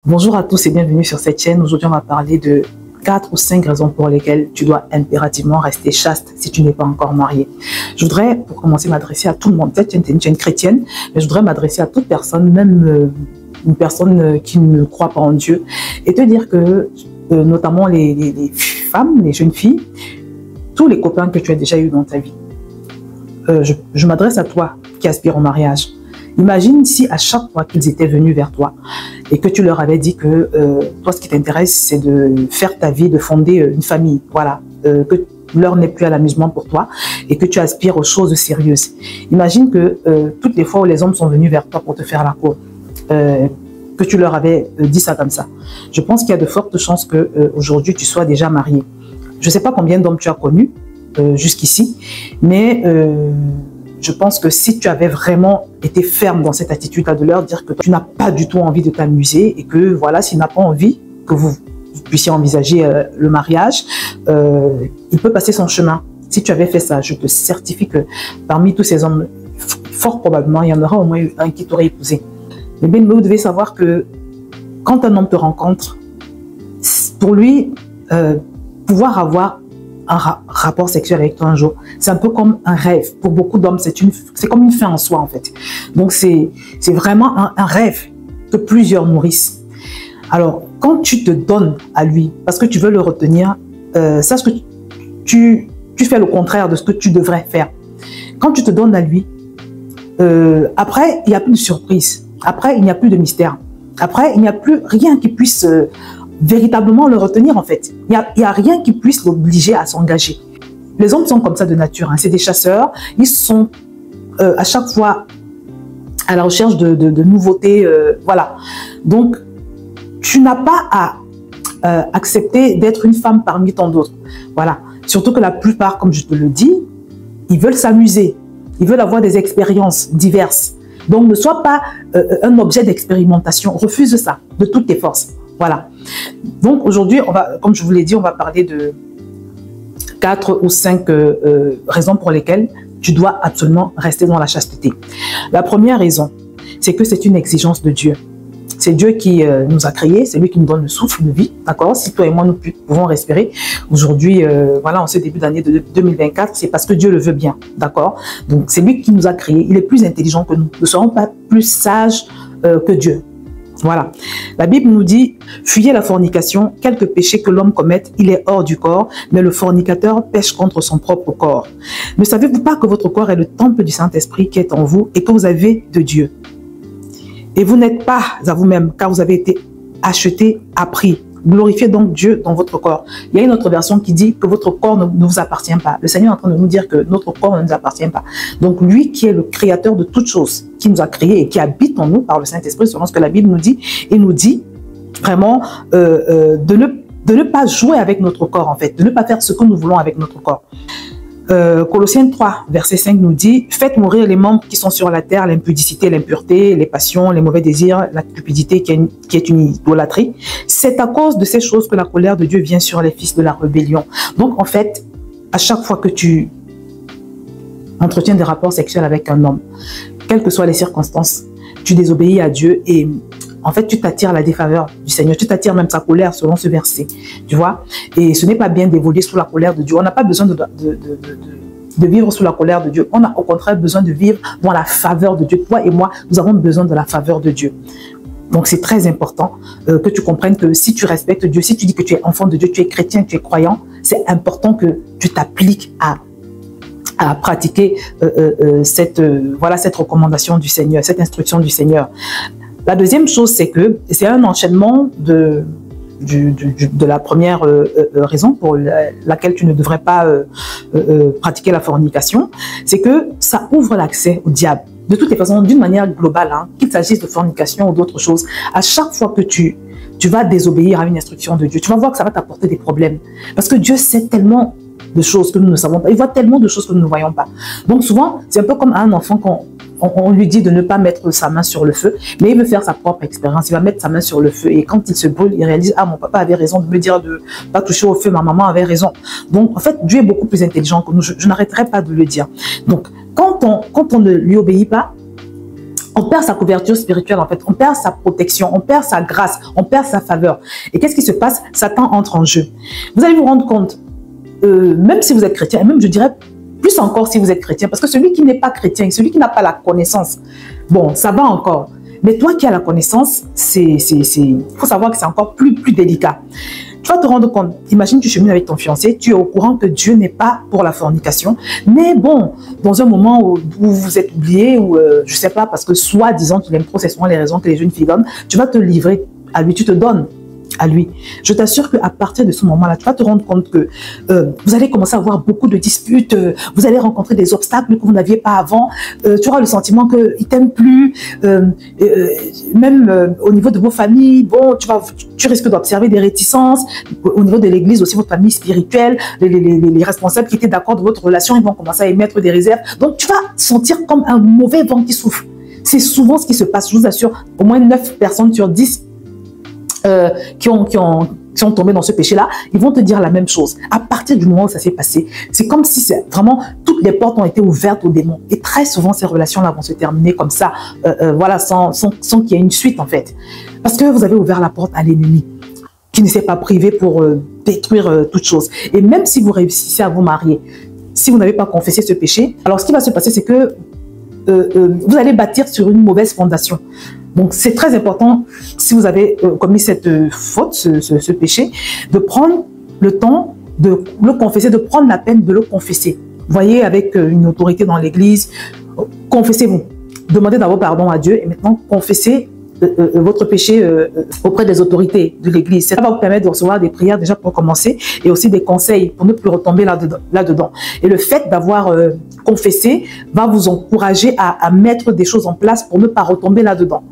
Bonjour à tous et bienvenue sur cette chaîne. Aujourd'hui, on va parler de 4 ou 5 raisons pour lesquelles tu dois impérativement rester chaste si tu n'es pas encore marié. Je voudrais, pour commencer, m'adresser à tout le monde. Cette chaîne est une chaîne chrétienne, mais je voudrais m'adresser à toute personne, même une personne qui ne croit pas en Dieu, et te dire que, notamment les femmes, les jeunes filles, tous les copains que tu as déjà eu dans ta vie, je m'adresse à toi qui aspires au mariage. Imagine si à chaque fois qu'ils étaient venus vers toi et que tu leur avais dit que toi, ce qui t'intéresse, c'est de faire ta vie, de fonder une famille, voilà, que l'heure n'est plus à l'amusement pour toi et que tu aspires aux choses sérieuses. Imagine que toutes les fois où les hommes sont venus vers toi pour te faire la cour, que tu leur avais dit ça comme ça. Je pense qu'il y a de fortes chances que aujourd'hui tu sois déjà marié. Je ne sais pas combien d'hommes tu as connus jusqu'ici, mais je pense que si tu avais vraiment été ferme dans cette attitude-là de leur dire que tu n'as pas du tout envie de t'amuser et que voilà, s'il n'a pas envie que vous puissiez envisager le mariage, il peut passer son chemin. Si tu avais fait ça, je te certifie que parmi tous ces hommes, fort probablement, il y en aura au moins un qui t'aurait épousé. Mais bien, vous devez savoir que quand un homme te rencontre, pour lui, pouvoir avoir un rapport sexuel avec toi un jour, c'est un peu comme un rêve. Pour beaucoup d'hommes, c'est comme une fin en soi, en fait. Donc, c'est vraiment un rêve que plusieurs nourrissent. Alors, quand tu te donnes à lui, parce que tu veux le retenir, sache que tu fais le contraire de ce que tu devrais faire. Quand tu te donnes à lui, après, il n'y a plus de surprise. Après, il n'y a plus de mystère. Après, il n'y a plus rien qui puisse véritablement le retenir, en fait. Il n'y a rien qui puisse l'obliger à s'engager. Les hommes sont comme ça de nature, hein. C'est des chasseurs. Ils sont à chaque fois à la recherche de nouveautés. Voilà. Donc, tu n'as pas à accepter d'être une femme parmi tant d'autres. Voilà. Surtout que la plupart, comme je te le dis, ils veulent s'amuser. Ils veulent avoir des expériences diverses. Donc, ne sois pas un objet d'expérimentation. Refuse ça de toutes tes forces. Voilà. Donc aujourd'hui, comme je vous l'ai dit, on va parler de 4 ou 5 raisons pour lesquelles tu dois absolument rester dans la chasteté. La première raison, c'est que c'est une exigence de Dieu. C'est Dieu qui nous a créés, c'est lui qui nous donne le souffle de vie, d'accord? Si toi et moi, nous pouvons respirer, aujourd'hui, voilà, en ce début d'année de 2024, c'est parce que Dieu le veut bien, d'accord? Donc, c'est lui qui nous a créés, il est plus intelligent que nous. Nous ne serons pas plus sages que Dieu. Voilà. La Bible nous dit, fuyez la fornication, quelque péché que l'homme commette, il est hors du corps, mais le fornicateur pêche contre son propre corps. Ne savez-vous pas que votre corps est le temple du Saint-Esprit qui est en vous et que vous avez de Dieu? Et vous n'êtes pas à vous-même, car vous avez été acheté à prix. Glorifiez donc Dieu dans votre corps. Il y a une autre version qui dit que votre corps ne vous appartient pas. Le Seigneur est en train de nous dire que notre corps ne nous appartient pas. Donc lui qui est le créateur de toutes choses, qui nous a créés et qui habite en nous par le Saint-Esprit, selon ce que la Bible nous dit, il nous dit vraiment de ne pas jouer avec notre corps, en fait, de ne pas faire ce que nous voulons avec notre corps. Colossiens 3, verset 5 nous dit « Faites mourir les membres qui sont sur la terre, l'impudicité, l'impureté, les passions, les mauvais désirs, la cupidité qui est une idolâtrie. C'est à cause de ces choses que la colère de Dieu vient sur les fils de la rébellion. » Donc en fait, à chaque fois que tu entretiens des rapports sexuels avec un homme, quelles que soient les circonstances, tu désobéis à Dieu et en fait, tu t'attires la défaveur du Seigneur. Tu t'attires même sa colère selon ce verset. Tu vois? Et ce n'est pas bien d'évoluer sous la colère de Dieu. On n'a pas besoin de vivre sous la colère de Dieu. On a au contraire besoin de vivre dans la faveur de Dieu. Toi et moi, nous avons besoin de la faveur de Dieu. Donc, c'est très important que tu comprennes que si tu respectes Dieu, si tu dis que tu es enfant de Dieu, tu es chrétien, tu es croyant, c'est important que tu t'appliques à pratiquer cette recommandation du Seigneur, cette instruction du Seigneur. La deuxième chose, c'est que c'est un enchaînement de la première raison pour laquelle tu ne devrais pas pratiquer la fornication, c'est que ça ouvre l'accès au diable. De toutes les façons, d'une manière globale, hein, qu'il s'agisse de fornication ou d'autres choses, à chaque fois que tu vas désobéir à une instruction de Dieu, tu vas voir que ça va t'apporter des problèmes. Parce que Dieu sait tellement de choses que nous ne savons pas. Il voit tellement de choses que nous ne voyons pas. Donc souvent, c'est un peu comme un enfant quand on lui dit de ne pas mettre sa main sur le feu, mais il veut faire sa propre expérience. Il va mettre sa main sur le feu et quand il se brûle, il réalise « Ah, mon papa avait raison de me dire de ne pas toucher au feu, ma maman avait raison. » Donc, en fait, Dieu est beaucoup plus intelligent que nous. Je n'arrêterai pas de le dire. Donc, quand on ne lui obéit pas, On perd sa couverture spirituelle en fait, on perd sa protection, on perd sa grâce, on perd sa faveur. Et qu'est-ce qui se passe? Satan entre en jeu. Vous allez vous rendre compte, même si vous êtes chrétien, et même je dirais plus encore si vous êtes chrétien, parce que celui qui n'est pas chrétien, celui qui n'a pas la connaissance, bon, ça va encore. Mais toi qui as la connaissance, il faut savoir que c'est encore plus délicat. Tu vas te rendre compte, imagine tu chemines avec ton fiancé, tu es au courant que Dieu n'est pas pour la fornication, mais bon, dans un moment où vous êtes oublié, ou je sais pas, parce que soi-disant tu l'aimes trop, c'est souvent les raisons que les jeunes filles donnent, tu vas te livrer à lui, tu te donnes à lui. Je t'assure qu'à partir de ce moment-là, tu vas te rendre compte que vous allez commencer à avoir beaucoup de disputes, vous allez rencontrer des obstacles que vous n'aviez pas avant, tu auras le sentiment qu'il ne t'aime plus, même au niveau de vos familles, bon, tu risques d'observer des réticences, au niveau de l'église aussi, votre famille spirituelle, les responsables qui étaient d'accord de votre relation, ils vont commencer à émettre des réserves, donc tu vas sentir comme un mauvais vent qui souffle. C'est souvent ce qui se passe, je vous assure, au moins 9 personnes sur 10 qui sont tombés dans ce péché-là, ils vont te dire la même chose. À partir du moment où ça s'est passé, c'est comme si vraiment toutes les portes ont été ouvertes aux démons. Et très souvent, ces relations-là vont se terminer comme ça, voilà, sans qu'il y ait une suite en fait. Parce que vous avez ouvert la porte à l'ennemi, qui ne s'est pas privé pour détruire toute chose. Et même si vous réussissez à vous marier, si vous n'avez pas confessé ce péché, alors ce qui va se passer, c'est que vous allez bâtir sur une mauvaise fondation. Donc, c'est très important, si vous avez commis cette faute, ce péché, de prendre le temps de le confesser, de prendre la peine de le confesser. Voyez, avec une autorité dans l'église, confessez-vous. Demandez d'abord pardon à Dieu et maintenant confessez votre péché auprès des autorités de l'église. Ça va vous permettre de recevoir des prières déjà pour commencer et aussi des conseils pour ne plus retomber là-dedans. Et le fait d'avoir confessé va vous encourager à mettre des choses en place pour ne pas retomber là-dedans.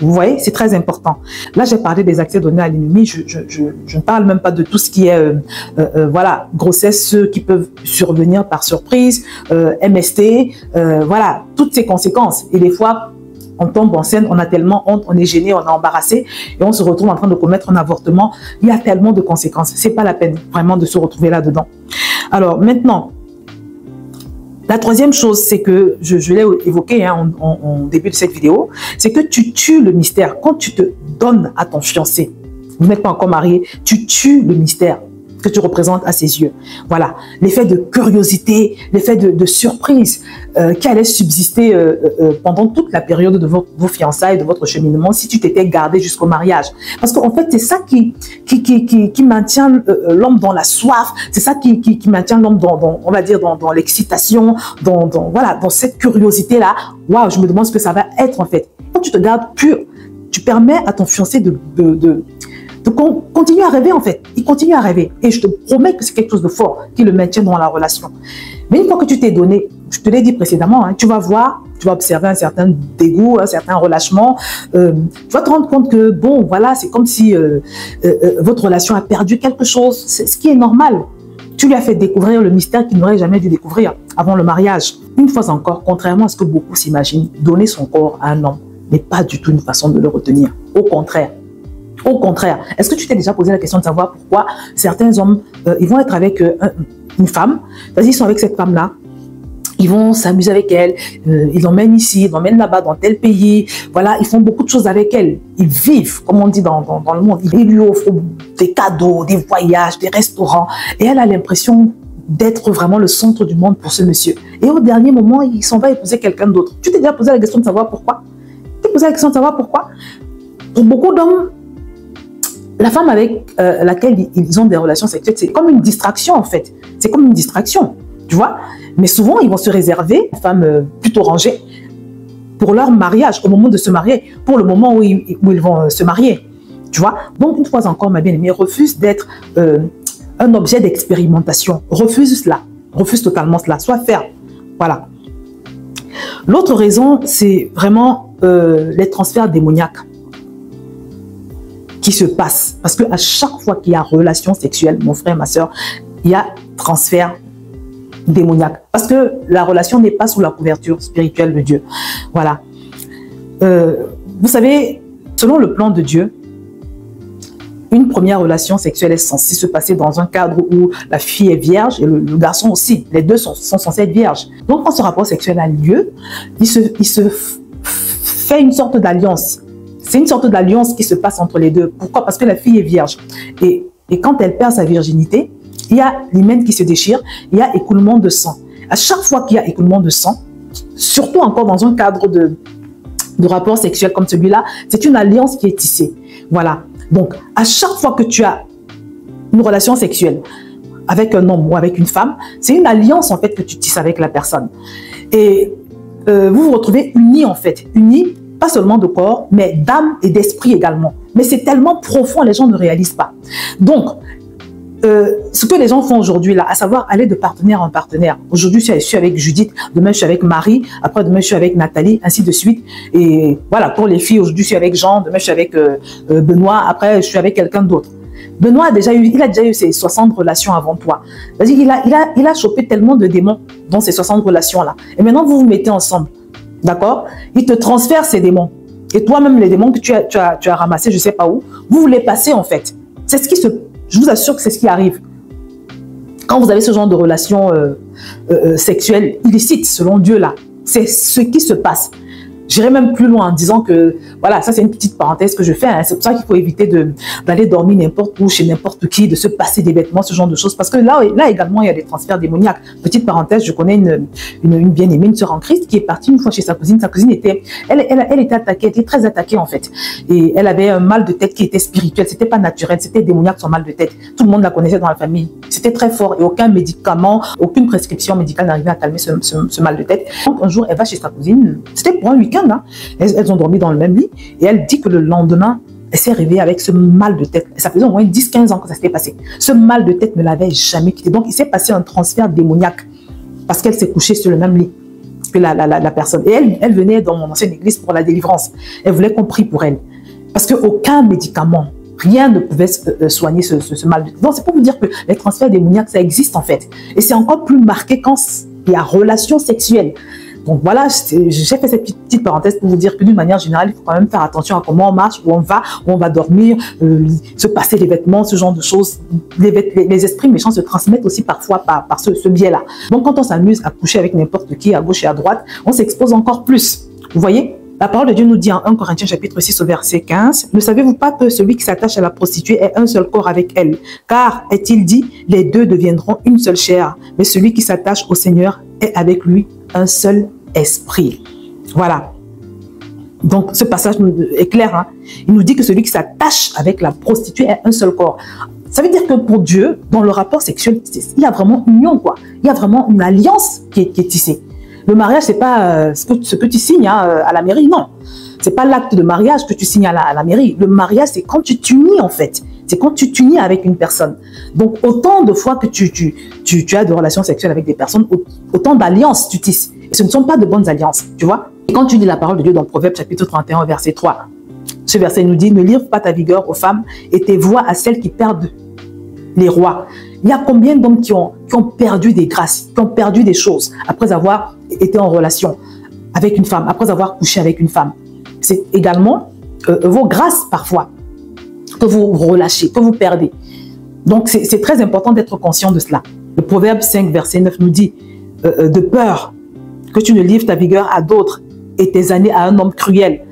Vous voyez, c'est très important. Là, j'ai parlé des accès donnés à l'ennemi. Je ne parle même pas de tout ce qui est, voilà, grossesse, ceux qui peuvent survenir par surprise, MST, voilà, toutes ces conséquences. Et des fois, on tombe enceinte, on a tellement honte, on est gêné, on est embarrassé et on se retrouve en train de commettre un avortement. Il y a tellement de conséquences. C'est pas la peine vraiment de se retrouver là-dedans. Alors maintenant, la troisième chose, c'est que, je l'ai évoqué hein, en début de cette vidéo, c'est que tu tues le mystère. Quand tu te donnes à ton fiancé, vous n'êtes pas encore marié, tu tues le mystère que tu représentes à ses yeux. Voilà, l'effet de curiosité, l'effet de surprise qui allait subsister pendant toute la période de vos fiançailles, de votre cheminement, si tu t'étais gardé jusqu'au mariage. Parce qu'en fait, c'est ça qui maintient l'homme dans la soif, c'est ça qui maintient l'homme on va dire, dans l'excitation, voilà, dans cette curiosité-là. Waouh, je me demande ce que ça va être en fait. Quand tu te gardes pur, tu permets à ton fiancé de continuer à rêver en fait. Il continue à rêver. Et je te promets que c'est quelque chose de fort qui le maintient dans la relation. Mais une fois que tu t'es donné, je te l'ai dit précédemment, hein, tu vas voir, tu vas observer un certain dégoût, un certain relâchement. Tu vas te rendre compte que, bon, voilà, c'est comme si votre relation a perdu quelque chose. C'est ce qui est normal. Tu lui as fait découvrir le mystère qu'il n'aurait jamais dû découvrir avant le mariage. Une fois encore, contrairement à ce que beaucoup s'imaginent, donner son corps à un homme n'est pas du tout une façon de le retenir. Au contraire. Au contraire, est-ce que tu t'es déjà posé la question de savoir pourquoi certains hommes, ils vont être avec une femme, c'est-à-dire ils sont avec cette femme-là, ils vont s'amuser avec elle, ils l'emmènent ici, ils l'emmènent là-bas, dans tel pays, voilà, ils font beaucoup de choses avec elle, ils vivent, comme on dit dans le monde, ils lui offrent des cadeaux, des voyages, des restaurants, et elle a l'impression d'être vraiment le centre du monde pour ce monsieur. Et au dernier moment, il s'en va épouser quelqu'un d'autre. Tu t'es déjà posé la question de savoir pourquoi? Tu t'es posé la question de savoir pourquoi? Pour beaucoup d'hommes, la femme avec laquelle ils ont des relations sexuelles, c'est comme une distraction en fait. C'est comme une distraction, tu vois. Mais souvent, ils vont se réserver, les femmes plutôt rangées, pour leur mariage, au moment de se marier, pour le moment où ils vont se marier, tu vois. Donc, une fois encore, ma bien-aimée, refuse d'être un objet d'expérimentation. Refuse cela, refuse totalement cela, sois ferme, voilà. L'autre raison, c'est vraiment les transferts démoniaques qui se passe. Parce qu'à chaque fois qu'il y a relation sexuelle, mon frère, ma soeur, il y a transfert démoniaque. Parce que la relation n'est pas sous la couverture spirituelle de Dieu. Voilà. Vous savez, selon le plan de Dieu, une première relation sexuelle est censée se passer dans un cadre où la fille est vierge et le garçon aussi. Les deux sont censés être vierges. Donc, quand ce rapport sexuel a lieu, il se fait fait une sorte d'alliance. C'est une sorte d'alliance qui se passe entre les deux. Pourquoi? Parce que la fille est vierge. Et quand elle perd sa virginité, il y a l'hymen qui se déchire, il y a écoulement de sang. À chaque fois qu'il y a écoulement de sang, surtout encore dans un cadre de rapport sexuel comme celui-là, c'est une alliance qui est tissée. Voilà. Donc, à chaque fois que tu as une relation sexuelle avec un homme ou avec une femme, c'est une alliance en fait que tu tisses avec la personne. Et vous vous retrouvez unis en fait, unis pas seulement de corps, mais d'âme et d'esprit également. Mais c'est tellement profond, les gens ne réalisent pas. Donc, ce que les gens font aujourd'hui là, à savoir aller de partenaire en partenaire. Aujourd'hui, je suis avec Judith, demain je suis avec Marie, après demain je suis avec Nathalie, ainsi de suite. Et voilà, pour les filles, aujourd'hui je suis avec Jean, demain je suis avec Benoît, après je suis avec quelqu'un d'autre. Benoît a déjà eu ses 60 relations avant toi. C'est-à-dire il a chopé tellement de démons dans ces 60 relations-là. Et maintenant, vous vous mettez ensemble. D'accord? Il te transfère ces démons. Et toi-même, les démons que tu as ramassés, je ne sais pas où, vous les passez en fait. C'est ce qui se... Je vous assure que c'est ce qui arrive. Quand vous avez ce genre de relations sexuelles illicites, selon Dieu là, c'est ce qui se passe. J'irai même plus loin en disant que, voilà, ça c'est une petite parenthèse que je fais, hein. C'est pour ça qu'il faut éviter d'aller dormir n'importe où, chez n'importe qui, de se passer des vêtements, ce genre de choses, parce que là également il y a des transferts démoniaques. Petite parenthèse, je connais une bien-aimée, une sœur en Christ, qui est partie une fois chez sa cousine. Sa cousine était, elle était attaquée, elle était très attaquée en fait, et elle avait un mal de tête qui était spirituel, c'était pas naturel, c'était démoniaque son mal de tête. Tout le monde la connaissait dans la famille, c'était très fort, et aucun médicament, aucune prescription médicale n'arrivait à calmer ce mal de tête. Donc un jour elle va chez sa cousine, c'était pour un week-end. Elles ont dormi dans le même lit et elle dit que le lendemain, elle s'est réveillée avec ce mal de tête. Ça faisait au moins 10-15 ans que ça s'était passé. Ce mal de tête ne l'avait jamais quitté. Donc, il s'est passé un transfert démoniaque parce qu'elle s'est couchée sur le même lit que la personne. Et elle venait dans mon ancienne église pour la délivrance. Elle voulait qu'on prie pour elle. Parce qu'aucun médicament, rien ne pouvait soigner ce mal de tête. Donc, c'est pour vous dire que les transferts démoniaques, ça existe en fait. Et c'est encore plus marqué quand il y a relation sexuelle. Donc voilà, j'ai fait cette petite parenthèse pour vous dire que d'une manière générale, il faut quand même faire attention à comment on marche, où on va dormir, se passer les vêtements, ce genre de choses. Les esprits méchants se transmettent aussi parfois par ce biais-là. Donc quand on s'amuse à coucher avec n'importe qui, à gauche et à droite, on s'expose encore plus. Vous voyez? La parole de Dieu nous dit en 1 Corinthiens chapitre 6 au verset 15, « Ne savez-vous pas que celui qui s'attache à la prostituée est un seul corps avec elle? Car, est-il dit, les deux deviendront une seule chair. Mais celui qui s'attache au Seigneur est avec lui un seul esprit. » Voilà. Donc, ce passage est clair. Hein? Il nous dit que celui qui s'attache avec la prostituée est un seul corps. Ça veut dire que pour Dieu, dans le rapport sexuel, il y a vraiment une union, quoi. Il y a vraiment une alliance qui est tissée. Le mariage, c'est pas ce que tu signes à la mairie, non. C'est pas l'acte de mariage que tu signes à la mairie. Le mariage, c'est quand tu t'unis, en fait. C'est quand tu t'unis avec une personne. Donc, autant de fois que tu as de relations sexuelles avec des personnes, autant d'alliances tu tisses. Et ce ne sont pas de bonnes alliances, tu vois. Et quand tu lis la parole de Dieu dans Proverbe chapitre 31, verset 3, ce verset nous dit, « Ne livre pas ta vigueur aux femmes et tes voix à celles qui perdent les rois. » Il y a combien d'hommes qui ont perdu des grâces, qui ont perdu des choses après avoir été en relation avec une femme, après avoir couché avec une femme. C'est également vos grâces parfois que vous relâchez, que vous perdez. Donc c'est très important d'être conscient de cela. Le Proverbe 5, verset 9 nous dit de peur que tu ne livres ta vigueur à d'autres et tes années à un homme cruel.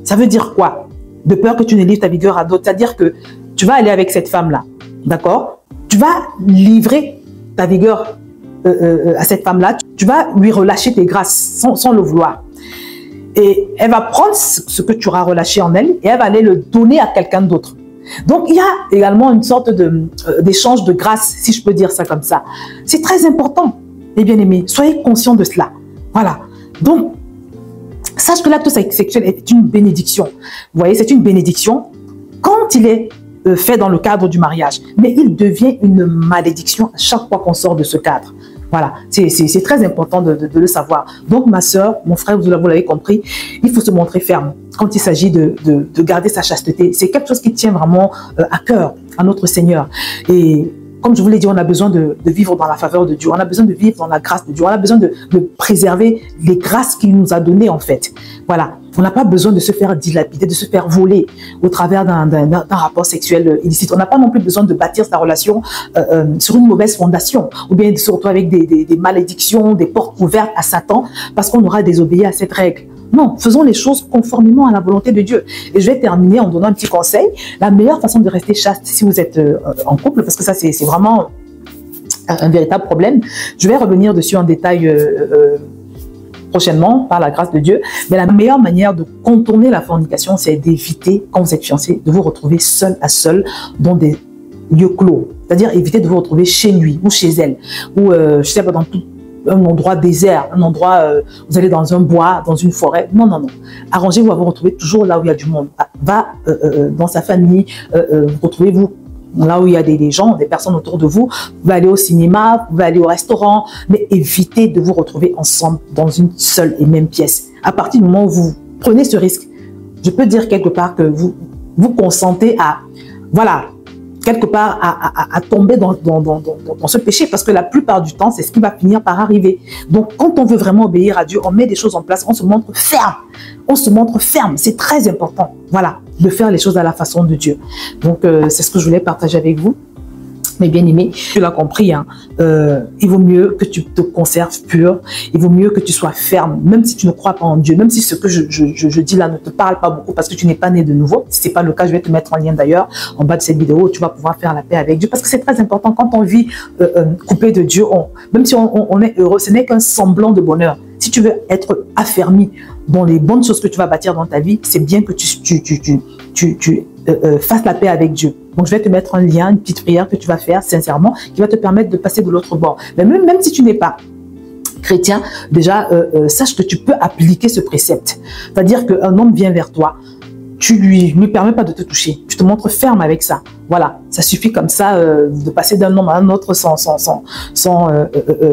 Ça veut dire quoi? De peur que tu ne livres ta vigueur à d'autres. C'est-à-dire que tu vas aller avec cette femme-là, d'accord? Tu vas livrer ta vigueur à cette femme-là, tu vas lui relâcher tes grâces sans le vouloir. Et elle va prendre ce que tu auras relâché en elle et elle va aller le donner à quelqu'un d'autre. Donc, il y a également une sorte d'échange de grâce, si je peux dire ça comme ça. C'est très important, les bien-aimés. Soyez conscients de cela. Voilà. Donc, sache que l'acte sexuel est une bénédiction. Vous voyez, c'est une bénédiction quand il est fait dans le cadre du mariage. Mais il devient une malédiction à chaque fois qu'on sort de ce cadre. Voilà, c'est très important de le savoir. Donc, ma soeur, mon frère, vous l'avez compris, il faut se montrer ferme quand il s'agit de garder sa chasteté. C'est quelque chose qui tient vraiment à cœur à notre Seigneur. Et comme je vous l'ai dit, on a besoin de vivre dans la faveur de Dieu. On a besoin de vivre dans la grâce de Dieu. On a besoin de préserver les grâces qu'il nous a données, en fait. Voilà. On n'a pas besoin de se faire dilapider, de se faire voler au travers d'un rapport sexuel illicite. On n'a pas non plus besoin de bâtir sa relation sur une mauvaise fondation ou bien de se retrouver avec des malédictions, des portes ouvertes à Satan parce qu'on aura désobéi à cette règle. Non, faisons les choses conformément à la volonté de Dieu. Et je vais terminer en donnant un petit conseil. La meilleure façon de rester chaste si vous êtes en couple, parce que ça c'est vraiment un véritable problème. Je vais revenir dessus en détail prochainement, par la grâce de Dieu. Mais la meilleure manière de contourner la fornication, c'est d'éviter, quand vous êtes fiancé, de vous retrouver seul à seul dans des lieux clos. C'est-à-dire éviter de vous retrouver chez lui ou chez elle, ou je sais pas, dans tout un endroit désert, un endroit, vous allez dans un bois, dans une forêt. Non, non, non. Arrangez-vous à vous retrouver toujours là où il y a du monde. Va dans sa famille, retrouvez-vous là où il y a des gens, des personnes autour de vous. Vous pouvez aller au cinéma, vous pouvez aller au restaurant, mais évitez de vous retrouver ensemble dans une seule et même pièce. À partir du moment où vous prenez ce risque, je peux dire quelque part que vous consentez à, voilà, quelque part à tomber dans ce péché, parce que la plupart du temps, c'est ce qui va finir par arriver. Donc, quand on veut vraiment obéir à Dieu, on met des choses en place, on se montre ferme. On se montre ferme, c'est très important, voilà, de faire les choses à la façon de Dieu. Donc, c'est ce que je voulais partager avec vous. Mais bien aimé, tu l'as compris, hein, il vaut mieux que tu te conserves pur, il vaut mieux que tu sois ferme, même si tu ne crois pas en Dieu, même si ce que je dis là ne te parle pas beaucoup parce que tu n'es pas né de nouveau. Si ce n'est pas le cas, je vais te mettre en lien d'ailleurs en bas de cette vidéo où tu vas pouvoir faire la paix avec Dieu, parce que c'est très important quand on vit coupé de Dieu, même si on est heureux, ce n'est qu'un semblant de bonheur. Si tu veux être affermi dans les bonnes choses que tu vas bâtir dans ta vie, c'est bien que tu fasses la paix avec Dieu. Donc, je vais te mettre un lien, une petite prière que tu vas faire sincèrement, qui va te permettre de passer de l'autre bord. Mais même si tu n'es pas chrétien, déjà, sache que tu peux appliquer ce précepte. C'est-à-dire qu'un homme vient vers toi, tu lui permets pas de te toucher. Tu te montres ferme avec ça. Voilà, ça suffit comme ça de passer d'un homme à un autre sans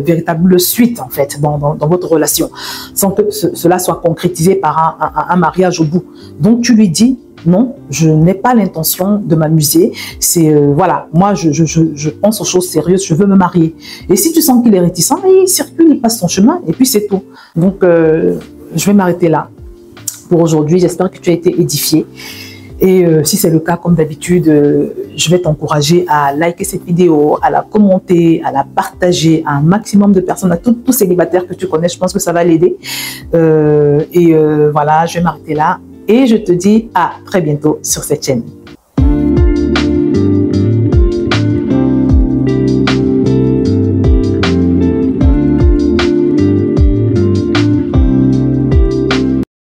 véritable suite, en fait, dans votre relation, sans que cela soit concrétisé par un mariage au bout. Donc, tu lui dis, non, je n'ai pas l'intention de m'amuser. C'est, voilà, moi, je pense aux choses sérieuses, je veux me marier. Et si tu sens qu'il est réticent, il circule, il passe son chemin, et puis c'est tout. Donc, je vais m'arrêter là pour aujourd'hui. J'espère que tu as été édifié. Et si c'est le cas, comme d'habitude, je vais t'encourager à liker cette vidéo, à la commenter, à la partager à un maximum de personnes, à tous célibataires que tu connais. Je pense que ça va l'aider. Voilà, je vais m'arrêter là. Et je te dis à très bientôt sur cette chaîne.